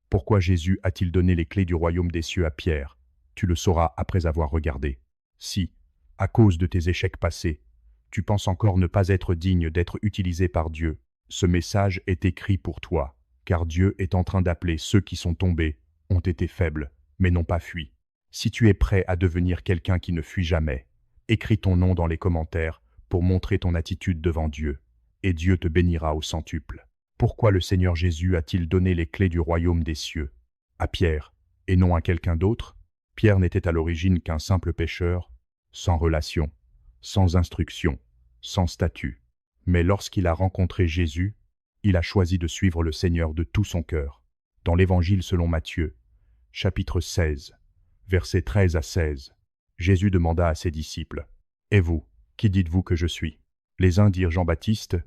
Pourquoi Jésus a-t-il donné les clés du royaume des cieux à Pierre? Tu le sauras après avoir regardé. Si, à cause de tes échecs passés, tu penses encore ne pas être digne d'être utilisé par Dieu, ce message est écrit pour toi, car Dieu est en train d'appeler ceux qui sont tombés, ont été faibles, mais n'ont pas fui. Si tu es prêt à devenir quelqu'un qui ne fuit jamais, écris ton nom dans les commentaires pour montrer ton attitude devant Dieu, et Dieu te bénira au centuple. Pourquoi le Seigneur Jésus a-t-il donné les clés du royaume des cieux à Pierre, et non à quelqu'un d'autre? Pierre n'était à l'origine qu'un simple pêcheur, sans relation, sans instruction, sans statut. Mais lorsqu'il a rencontré Jésus, il a choisi de suivre le Seigneur de tout son cœur. Dans l'Évangile selon Matthieu, chapitre 16, versets 13 à 16, Jésus demanda à ses disciples, « Et vous, qui dites-vous que je suis ?» Les uns dirent Jean-Baptiste,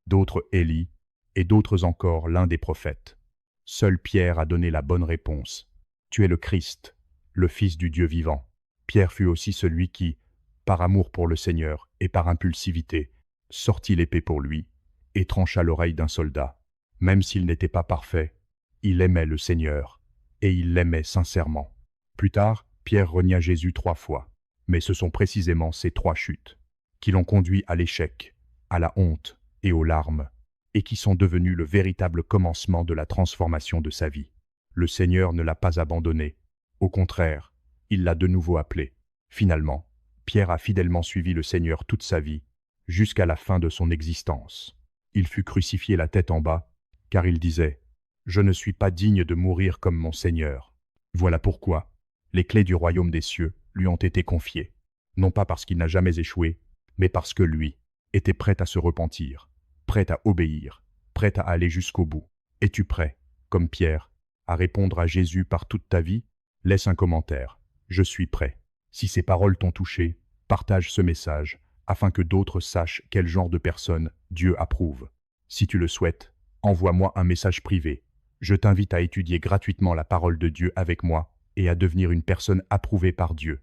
d'autres Élie, et d'autres encore l'un des prophètes. Seul Pierre a donné la bonne réponse. « Tu es le Christ, le Fils du Dieu vivant. » Pierre fut aussi celui qui, par amour pour le Seigneur et par impulsivité, sortit l'épée pour lui et trancha l'oreille d'un soldat. Même s'il n'était pas parfait, il aimait le Seigneur, et il l'aimait sincèrement. Plus tard, Pierre renia Jésus 3 fois, mais ce sont précisément ces 3 chutes qui l'ont conduit à l'échec, à la honte et aux larmes, et qui sont devenues le véritable commencement de la transformation de sa vie. Le Seigneur ne l'a pas abandonné, au contraire, il l'a de nouveau appelé. Finalement, Pierre a fidèlement suivi le Seigneur toute sa vie, jusqu'à la fin de son existence. Il fut crucifié la tête en bas, car il disait « Je ne suis pas digne de mourir comme mon Seigneur ». Voilà pourquoi les clés du royaume des cieux lui ont été confiées, non pas parce qu'il n'a jamais échoué, mais parce que lui était prêt à se repentir, prêt à obéir, prêt à aller jusqu'au bout. Es-tu prêt, comme Pierre, à répondre à Jésus par toute ta vie? Laisse un commentaire. Je suis prêt. Si ces paroles t'ont touché, partage ce message, afin que d'autres sachent quel genre de personne Dieu approuve. Si tu le souhaites, envoie-moi un message privé. Je t'invite à étudier gratuitement la parole de Dieu avec moi et à devenir une personne approuvée par Dieu.